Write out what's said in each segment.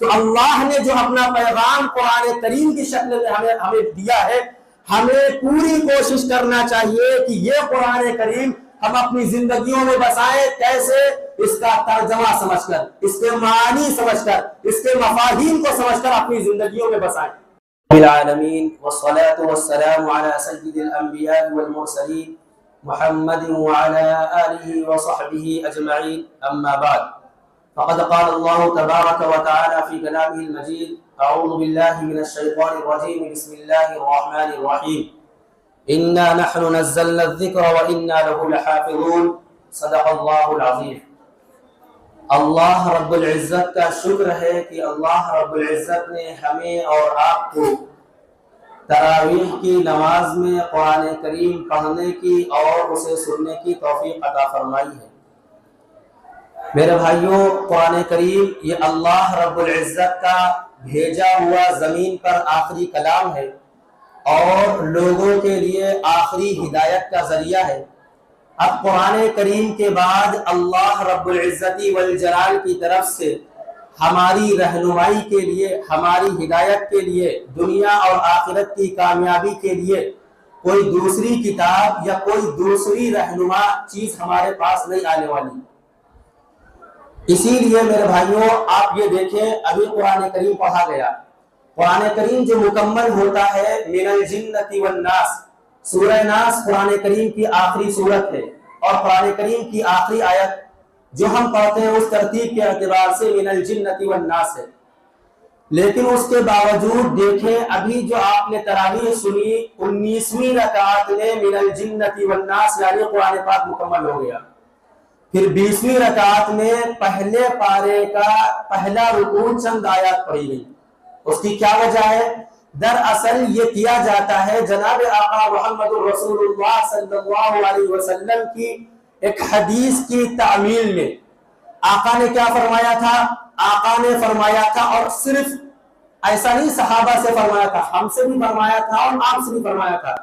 تو اللہ نے جو اپنا پیغام قرآن کریم کی شکل میں ہمیں دیا ہے، ہمیں پوری کوشش کرنا چاہیے کہ یہ قرآن کریم ہم اپنی زندگیوں میں بسائیں۔ کیسے؟ اس کا ترجمہ سمجھ کر، اس کے معنی سمجھ کر، اس کے مفاہیم کو سمجھ کر اپنی زندگیوں میں بسائیں۔ العالمین والصلاة والسلام علی سید الانبیاء والمرسلین محمد وعلى آلہ وصحبہ اجمعین، اما بعد فقد قال اللہ تبارک وتعالی فی کلامہ المجید اعوذ باللہ من الشیطان الرجیم بسم اللہ الرحمن الرحیم انا نحن نزلنا الذکر وانا له لحافظون صدق اللہ العظیم۔ اللہ رب العزت کا شکر ہے کہ اللہ رب العزت نے ہمیں اور آپ کو تراویح کی نماز میں قرآن کریم پڑھنے کی اور اسے سننے کی توفیق عطا فرمائی ہے۔ میرے بھائیوں، قرآن کریم یہ اللہ رب العزت کا بھیجا ہوا زمین پر آخری کلام ہے اور لوگوں کے لیے آخری ہدایت کا ذریعہ ہے۔ اب قرآن کریم کے بعد اللہ رب العزت والجلال کی طرف سے ہماری رہنمائی کے لیے، ہماری ہدایت کے لیے، دنیا اور آخرت کی کامیابی کے لیے کوئی دوسری کتاب یا کوئی دوسری رہنما چیز ہمارے پاس نہیں آنے والی۔ اسی لیے میرے بھائیوں، آپ یہ دیکھیں، ابھی قرآن کریم پڑھا گیا۔ قرآن کریم جو مکمل ہوتا ہے من الجنۃ والناس، سورہ ناس قرآن کریم کی آخری سورت ہے اور قرآن کریم کی آخری آیت جو ہم پڑھتے ہیں اس ترتیب کے اعتبار سے من الجنۃ والناس ہے۔ لیکن اس کے باوجود دیکھیں، ابھی جو آپ نے تراویح سنی 19ویں رکعت میں من الجنۃ والناس یعنی قرآن پاک مکمل ہو گیا۔ پھر 20ویں رکعت میں پہلے پارے کا پہلا رکوع چند آیات پڑھی گئی۔ اس کی کیا وجہ ہے؟ دراصل یہ کیا جاتا ہے جناب آقا محمد رسول اللہ صلی اللہ علیہ وسلم کی ایک حدیث کی تعمیل میں۔ آقا نے کیا فرمایا تھا؟ آقا نے فرمایا تھا، اور صرف ایسا نہیں صحابہ سے فرمایا تھا، ہم سے بھی فرمایا تھا اور آپ سے بھی فرمایا تھا۔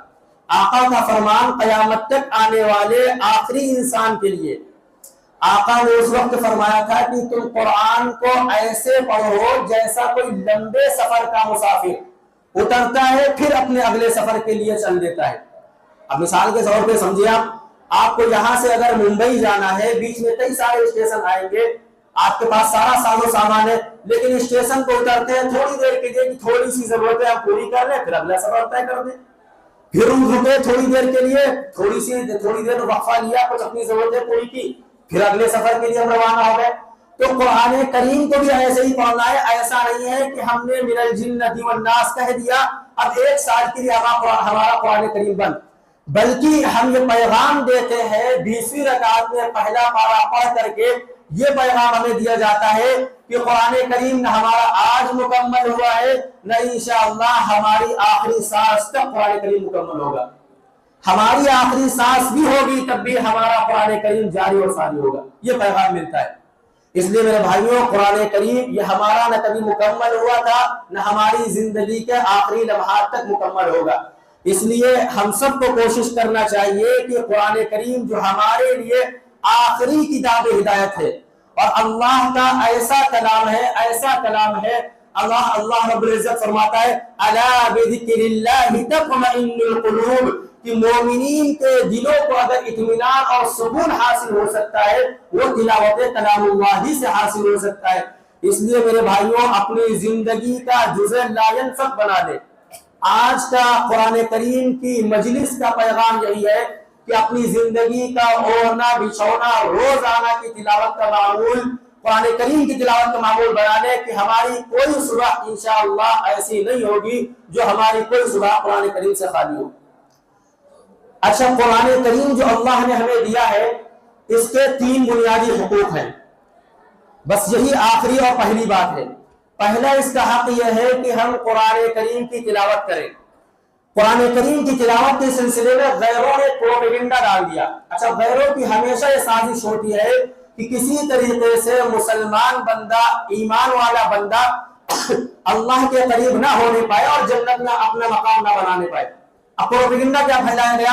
آقا کا فرمان قیامت تک آنے والے آخری انسان کے لیے۔ آقا نے اس وقت فرمایا تھا کہ تم قرآن کو ایسے پڑھو جیسا کوئی لمبے سفر کا مسافر اترتا ہے پھر اپنے اگلے سفر کے لیے چل دیتا ہے۔ اب مثال کے طور پہ سمجھیے، آپ کو یہاں سے اگر ممبئی جانا ہے، بیچ میں کئی سارے اسٹیشن آئیں گے، آپ کے پاس سارا ساز و سامان ہے، لیکن اسٹیشن کو اترتے ہیں تھوڑی دیر کے لیے، تھوڑی سی ضرورتیں ہم پوری کر لیں پھر اگلا سفر طے کر دیں، پھر رکے تھوڑی دیر کے لیے، تھوڑی دیر وقفہ لیا، کچھ اپنی ضرورتیں پوری کی، پھر اگلے سفر کے لیے ہم روانہ ہو گئے۔ تو قرآن کریم کو بھی ایسے ہی پڑھنا ہے۔ ایسا نہیں ہے کہ ہم نے من الجنۃ والناس کہہ دیا اب ایک سال کے لیے ہمارا قرآن کریم بند، بلکہ ہم یہ پیغام دیتے ہیں 20ویں رکعت میں پہلا پارہ پڑھ کر کے یہ پیغام ہمیں دیا جاتا ہے کہ قرآن کریم نہ ہمارا آج مکمل ہوا ہے، نہ انشاءاللہ ہماری آخری سانس تک قرآن کریم مکمل ہوگا۔ ہماری آخری سانس بھی ہوگی تب بھی ہمارا قرآن کریم جاری اور ساری ہوگا، یہ پیغام ملتا ہے۔ اس لیے میرے بھائیوں، قرآن کریم یہ ہمارا نہ کبھی مکمل ہوا تھا، نہ ہماری زندگی کے آخری لمحات تک مکمل ہوگا۔ اس لیے ہم سب کو کوشش کرنا چاہیے کہ قرآن کریم جو ہمارے لیے آخری کتاب ہدایت ہے اور اللہ کا ایسا کلام ہے، اللہ رب العزت فرماتا ہے الا بذکر اللہ تطمئن القلوب، کہ مومنین کے دلوں کو اگر اطمینان اور سکون حاصل ہو سکتا ہے وہ تلاوت کلام اللہ ہی سے حاصل ہو سکتا ہے۔ اس لیے میرے بھائیوں، اپنی زندگی کا جزء لا ینفک بنا دے۔ آج کا قرآن کریم کی مجلس کا پیغام یہی ہے کہ اپنی زندگی کا اوڑھنا بچھونا روزانہ کی تلاوت کا معمول، قرآن کریم کی تلاوت کا معمول بنا لے کہ ہماری کوئی صبح انشاءاللہ ایسی نہیں ہوگی جو ہماری کوئی صبح قرآن کریم سے خالی ہو۔ اچھا، قرآن کریم جو اللہ نے ہمیں دیا ہے اس کے 3 بنیادی حقوق ہیں، بس یہی آخری اور پہلی بات ہے۔ پہلا اس کا حق یہ ہے کہ ہم قرآن کریم کی تلاوت کریں۔ قرآن کریم کی تلاوت کے سلسلے میں غیروں نے پروپیگنڈا ڈال دیا۔ اچھا، غیروں کی ہمیشہ یہ سازش ہوتی ہے کہ کسی طریقے سے مسلمان بندہ، ایمان والا بندہ اللہ کے قریب نہ ہونے پائے اور جنت میں اپنا مقام نہ بنانے پائے۔ اب پروپیگنڈا کیا پھیلایا گیا؟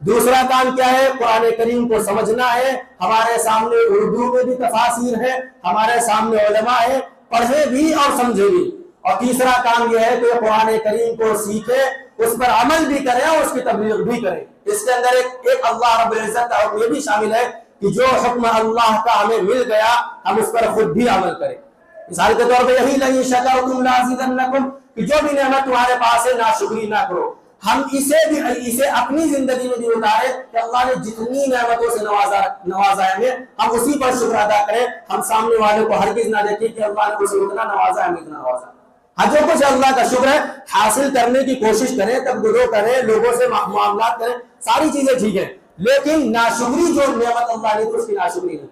دوسرا کام کیا ہے؟ قرآن کریم کو سمجھنا ہے. ہمارے سامنے اردو میں بھی تفاسیر ہے، ہمارے سامنے علماء ہے، پڑھے بھی اور سمجھے بھی. اور تیسرا کام یہ ہے کہ قرآن کریم کو سیکھے، اس پر عمل بھی کرے اور اس کی تبلیغ بھی کرے. اس کے اندر ایک اللہ رب العزت کا حکم یہ بھی شامل ہے کہ جو حکم اللہ کا ہمیں مل گیا ہم اس پر خود بھی عمل کریں. مثال کے طور پہ یہی لئن شکرتم لازیدنکم، کہ جو بھی نعمت تمہارے پاس ہے ناشکری نہ کرو. ہم اسے اپنی زندگی میں بھی اتارے کہ اللہ نے جتنی نعمتوں سے نوازا ہے ہمیں، ہم اسی پر شکر ادا کریں. ہم سامنے والے کو ہرگز نہ دیکھیں کہ اللہ نے اسے اتنا نوازا ہے ہمیں اتنا نوازا. ہاں جو کچھ اللہ کا شکر ہے حاصل کرنے کی کوشش کریں، تبدیلوں کریں، لوگوں سے معاملات کریں، ساری چیزیں ٹھیک ہیں، لیکن ناشکری جو نعمت اللہ نے اس کی ناشکری نہیں.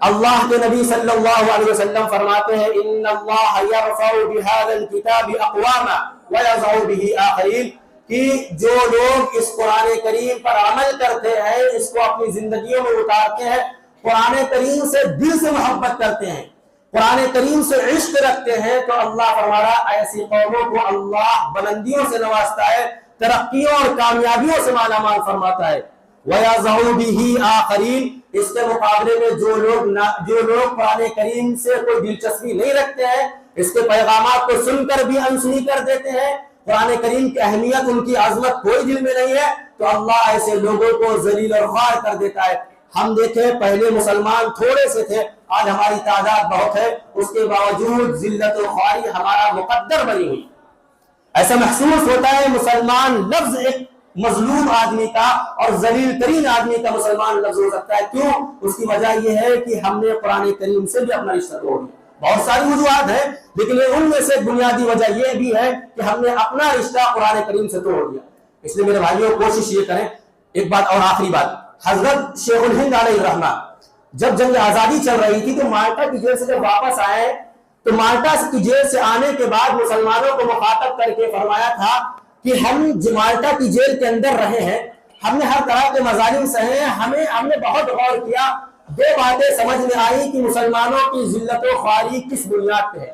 اللہ کے نبی صلی اللہ علیہ وسلم فرماتے ہیں ان اللہ یرفع بهذا الكتاب اقواما ويضع به آخرین، کہ جو لوگ اس قرآن کریم پر عمل کرتے ہیں، اس کو اپنی زندگیوں میں اتارتے ہیں، قرآن کریم سے دل سے محبت کرتے ہیں، قرآن کریم سے عشق رکھتے ہیں، تو اللہ فرمایا ایسی قوموں کو اللہ بلندیوں سے نوازتا ہے، ترقیوں اور کامیابیوں سے مالا مال فرماتا ہے. وَيَضَعُ بِهِ آخَرِينَ، اس کے مقابلے میں جو لوگ قرآن کریم سے کوئی دلچسپی نہیں رکھتے ہیں، اس کے پیغامات کو سن کر بھی انسنی کر دیتے ہیں، قرآن کریم کی اہمیت، ان کی عظمت کوئی دل میں نہیں ہے، تو اللہ ایسے لوگوں کو ذلیل اور خوار کر دیتا ہے. ہم دیکھیں پہلے مسلمان تھوڑے سے تھے، آج ہماری تعداد بہت ہے، اس کے باوجود ذلت و خواری ہمارا مقدر بنی ہوئی. ایسا محسوس ہوتا ہے مسلمان لفظ ایک مظلوم آدمی کا اور ذلیل ترین آدمی کا مسلمان لفظ ہو سکتا ہے. کیوں؟ اس کی وجہ یہ ہے کہ ہم نے قرآن کریم سے بھی اپنا رشتہ توڑ دیا. بہت ساری وجوہات ہیں، لیکن ان میں سے بنیادی وجہ یہ بھی ہے کہ ہم نے اپنا رشتہ قرآن کریم سے توڑ دیا. اس لیے میرے بھائیوں کوشش یہ کریں. ایک بات اور آخری بات، حضرت شیخ الہند علیہ الرحمہ جب جنگ آزادی چل رہی تھی تو مالٹا کی جیل سے جب واپس آئے تو مالٹا کی جیل سے آنے کے بعد مسلمانوں کو مخاطب کر کے فرمایا تھا کہ ہم مالٹا کی جیل کے اندر رہے ہیں، ہم نے ہر طرح کے مظالم سہے ہیں، ہم نے بہت غور کیا، دو باتیں سمجھ میں آئی کہ مسلمانوں کی ذلت و خواری کس بنیاد پہ ہے.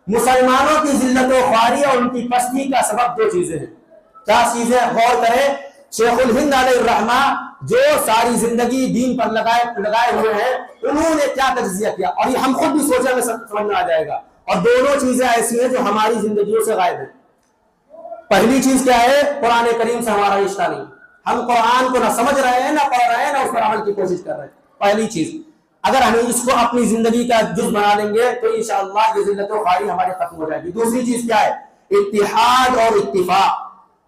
مسلمانوں کی ذلت و خواری اور ان کی پستی کا سبب دو چیزیں ہیں. کیا چیزیں؟ غور کریں. شیخ الہند علیہ الرحمہ جو ساری زندگی دین پر لگائے ہوئے ہیں، انہوں نے کیا تجزیہ کیا، اور یہ ہم خود بھی سوچیں میں سمجھ میں آ جائے گا. اور دونوں چیزیں ایسی ہیں جو ہماری زندگیوں سے غائب ہیں. پہلی چیز کیا ہے؟ قرآن کریم سے ہمارا رشتہ نہیں. ہم قرآن کو نہ سمجھ رہے ہیں، نہ پڑھ رہے ہیں، نہ اس پر عمل کی کوشش کر رہے ہیں. پہلی چیز، اگر ہم اس کو اپنی زندگی کا جز بنا لیں گے تو انشاءاللہ یہ ذلت و خواری ہماری ختم ہو جائے گی. دوسری چیز کیا ہے؟ اتحاد اور اتفاق.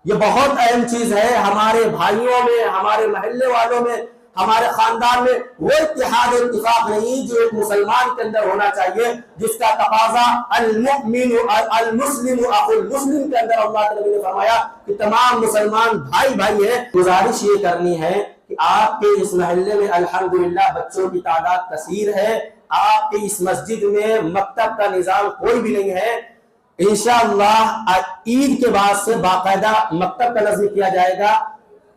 یہ بہت اہم چیز ہے. ہمارے بھائیوں میں، ہمارے محلے والوں میں، ہمارے خاندان میں وہ اتحاد و اتفاق نہیں جو ایک مسلمان کے اندر ہونا چاہیے، جس کا تقاضا المؤمن المسلم اخو المسلم کے اندر اللہ کے نبی نے فرمایا کہ تمام مسلمان بھائی بھائی ہیں. گزارش یہ کرنی ہے کہ آپ کے اس محلے میں الحمدللہ بچوں کی تعداد کثیر ہے، آپ کے اس مسجد میں مکتب کا نظام کوئی بھی نہیں ہے. انشاءاللہ عید کے بعد سے باقاعدہ مکتب کا نظم کیا جائے گا،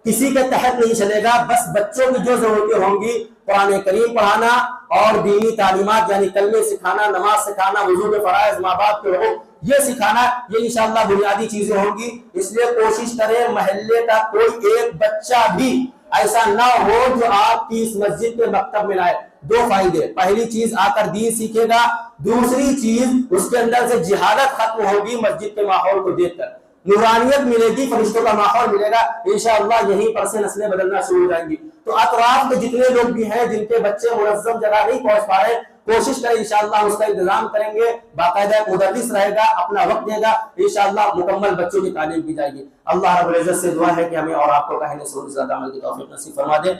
کسی کے تحت نہیں چلے گا. بس بچوں کی جو ضرورتیں ہوں گی قرآن کریم پڑھانا اور دینی تعلیمات یعنی کلمے سکھانا، نماز سکھانا، وضو کے فرائض، ماں باپ کے حقوق یہ سکھانا، یہ انشاءاللہ بنیادی چیزیں ہوں گی. اس لیے کوشش کریں محلے کا کوئی ایک بچہ بھی ایسا نہ ہو جو آپ کی اس مسجد کے مکتب میں لائے. دو فائدے، پہلی چیز آ کر دین سیکھے گا، دوسری چیز اس کے اندر سے جہالت ختم ہوگی. مسجد کے ماحول کو دیکھ کر نورانیت ملے گی، فرشتوں کا ماحول ملے گا. انشاءاللہ یہیں پر سے نسلیں بدلنا شروع ہو جائیں گی. تو اطراف میں جتنے لوگ بھی ہیں جن کے بچے منظم جگہ نہیں پہنچ پا رہے، کوشش کریں انشاءاللہ اس کا انتظام کریں گے. باقاعدہ مدرس رہے گا، اپنا وقت دے گا، انشاءاللہ مکمل بچوں کی تعلیم کی جائے گی. اللہ رب العزت سے دعا ہے کہ ہمیں اور آپ کو کہنے سے زیادہ عمل کی توفیق نصیب فرما دے.